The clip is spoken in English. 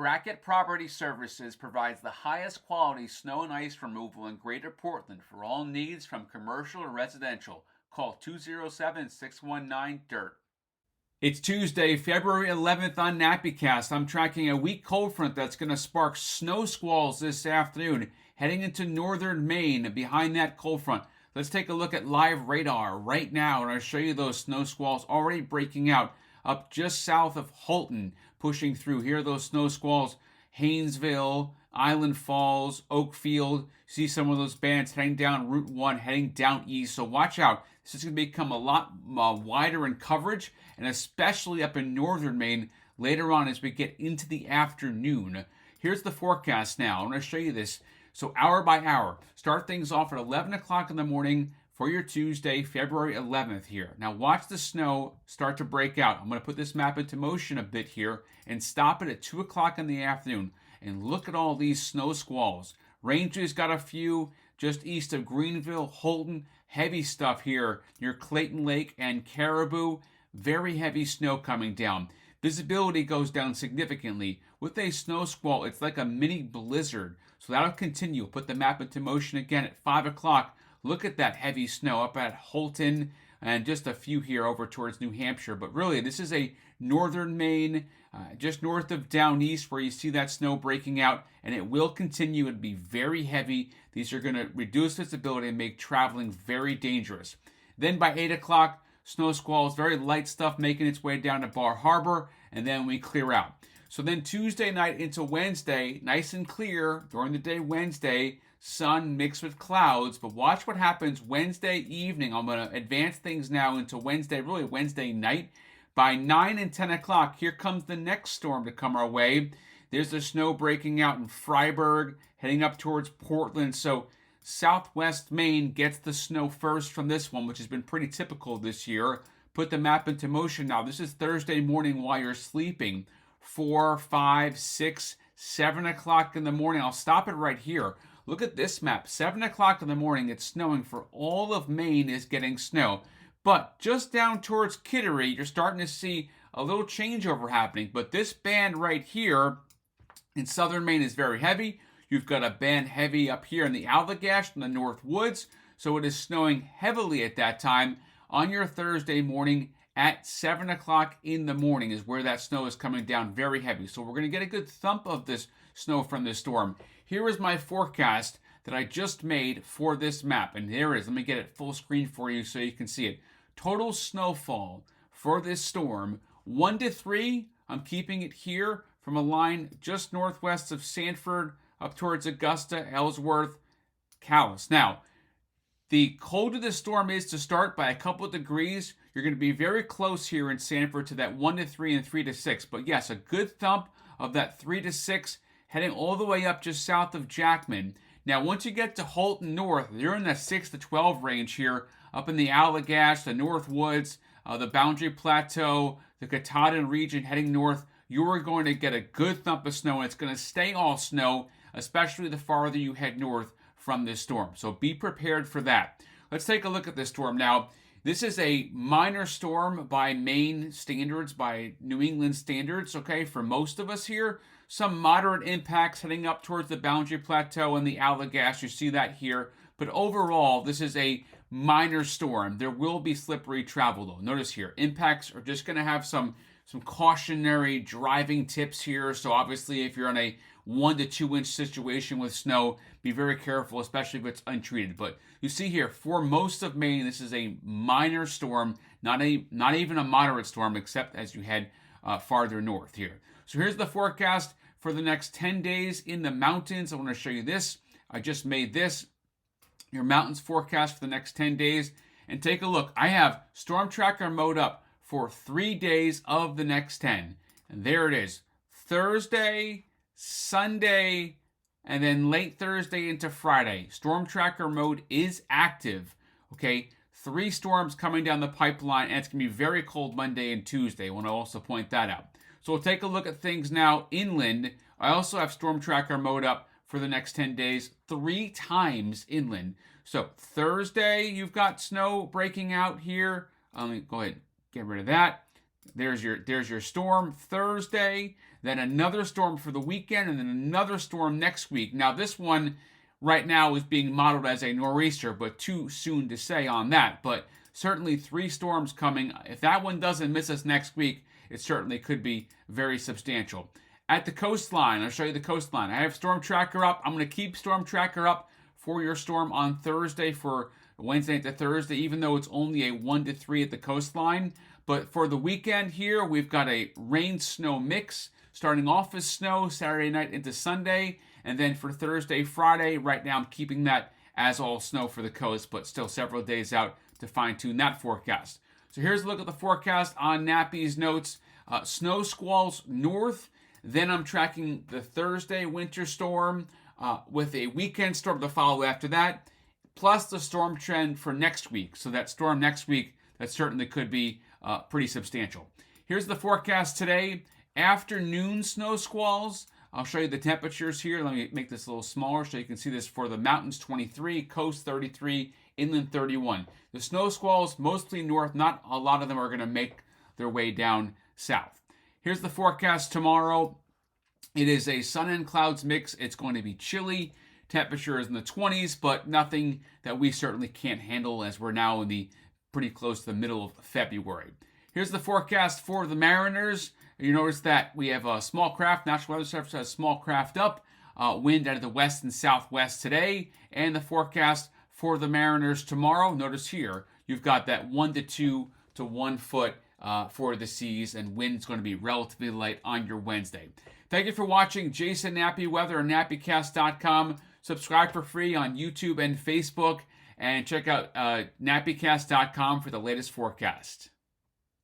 Bracket Property Services provides the highest quality snow and ice removal in Greater Portland for all needs from commercial or residential. Call 207-619-DIRT. It's Tuesday, February 11th on Nappicast. I'm tracking a weak cold front that's going to spark snow squalls this afternoon, heading into northern Maine behind that cold front. Let's take a look at live radar right now, and I'll show you those snow squalls already breaking out up just south of Holton, pushing through. Here are those snow squalls, Haynesville, Island Falls, Oakfield. See some of those bands heading down Route 1, heading down east. So watch out. This is going to become a lot wider in coverage, and especially up in northern Maine later on as we get into the afternoon. Here's the forecast now. I'm going to show you this. So hour by hour. Start things off at 11 o'clock in the morning for your Tuesday, February 11th here. Now watch the snow start to break out. I'm going to put this map into motion a bit here and stop it at 2 o'clock in the afternoon. And look at all these snow squalls. Ranger's got a few just east of Greenville, Holton. Heavy stuff here near Clayton Lake and Caribou. Very heavy snow coming down. Visibility goes down significantly. With a snow squall, it's like a mini blizzard. So that'll continue. Put the map into motion again at 5 o'clock. Look at that heavy snow up at Holton and just a few here over towards New Hampshire. But really, this is a northern Maine, just north of down east where you see that snow breaking out. And it will continue and be very heavy. These are going to reduce visibility and make traveling very dangerous. Then by 8 o'clock, snow squalls, very light stuff making its way down to Bar Harbor. And then we clear out. So then Tuesday night into Wednesday, nice and clear during the day Wednesday, sun mixed with clouds. But watch what happens Wednesday evening. I'm going to advance things now into Wednesday, really Wednesday night. By 9 and 10 o'clock, here comes the next storm to come our way. There's the snow breaking out in Freiburg, heading up towards Portland. So southwest Maine gets the snow first from this one, which has been pretty typical this year. Put the map into motion now. This is Thursday morning while you're sleeping. 4, 5, 6, 7 o'clock in the morning. I'll stop it right here. Look at this map. 7 o'clock in the morning, it's snowing for all of Maine is getting snow. But just down towards Kittery, you're starting to see a little changeover happening. But this band right here in southern Maine is very heavy. You've got a band heavy up here in the Allagash in the North Woods. So it is snowing heavily at that time on your Thursday morning. At 7 o'clock in the morning is where that snow is coming down very heavy. So we're going to get a good thump of this snow from this storm. Here is my forecast that I just made for this map. And there it is. Let me get it full screen for you so you can see it. Total snowfall for this storm, 1 to 3. I'm keeping it here from a line just northwest of Sanford up towards Augusta, Ellsworth, Calais. Now, the colder the storm is to start by a couple of degrees, you're going to be very close here in Sanford to that 1 to 3 and 3 to 6. But yes, a good thump of that 3 to 6 heading all the way up just south of Jackman. Now, once you get to Holton North, you're in that 6 to 12 range here up in the Allagash, the North Woods, the Boundary Plateau, the Katahdin region heading north. You are going to get a good thump of snow, and it's going to stay all snow, especially the farther you head north from this storm. So be prepared for that. Let's take a look at this storm now. This is a minor storm by Maine standards, by New England standards, okay, for most of us here. Some moderate impacts heading up towards the Boundary Plateau and the Allagash. You see that here. But overall, this is a minor storm. There will be slippery travel, though. Notice here, impacts are just going to have some cautionary driving tips here. So obviously, if you're in a 1 to 2 inch situation with snow, be very careful, especially if it's untreated. But you see here, for most of Maine, this is a minor storm, not even a moderate storm, except as you head farther north here. So here's the forecast for the next 10 days in the mountains. I want to show you this. I just made this, your mountains forecast for the next 10 days. And take a look. I have Storm Tracker mode up for 3 days of the next 10. And there it is. Thursday, Sunday, and then late Thursday into Friday. Storm Tracker mode is active. Okay, 3 storms coming down the pipeline, and it's going to be very cold Monday and Tuesday. I want to also point that out. So we'll take a look at things now inland. I also have Storm Tracker mode up for the next 10 days, 3 times inland. So Thursday, you've got snow breaking out here. Let me go ahead and get rid of that. There's your storm Thursday. then another storm for the weekend, and then another storm next week. Now, this one right now is being modeled as a nor'easter, but too soon to say on that. But certainly 3 storms coming. If that one doesn't miss us next week, it certainly could be very substantial. At the coastline, I'll show you the coastline. I have Storm Tracker up. I'm going to keep Storm Tracker up for your storm on Thursday, for Wednesday to Thursday, even though it's only a 1 to 3 at the coastline. But for the weekend here, we've got a rain-snow mix, starting off as snow Saturday night into Sunday. And then for Thursday, Friday, right now I'm keeping that as all snow for the coast, but still several days out to fine-tune that forecast. So here's a look at the forecast on Nappy's notes. Snow squalls north. Then I'm tracking the Thursday winter storm with a weekend storm to follow after that, plus the storm trend for next week. So that storm next week, that certainly could be pretty substantial. Here's the forecast today. Afternoon snow squalls. I'll show you the temperatures here. Let me make this a little smaller so you can see this. For the mountains, 23, coast 33, inland 31. The snow squalls mostly north. Not a lot of them are going to make their way down south. Here's the forecast tomorrow. It is a sun and clouds mix. It's going to be chilly. Temperature is in the 20s, but nothing that we certainly can't handle, as we're now in the pretty close to the middle of February. Here's the forecast for the mariners. You notice that we have a small craft. National Weather Service has small craft up. Wind out of the west and southwest today. And the forecast for the mariners tomorrow. Notice here, you've got that 1 to 2 to 1 foot for the seas, and wind's going to be relatively light on your Wednesday. Thank you for watching Jason Nappy Weather on Nappicast.com. Subscribe for free on YouTube and Facebook, and check out Nappicast.com for the latest forecast.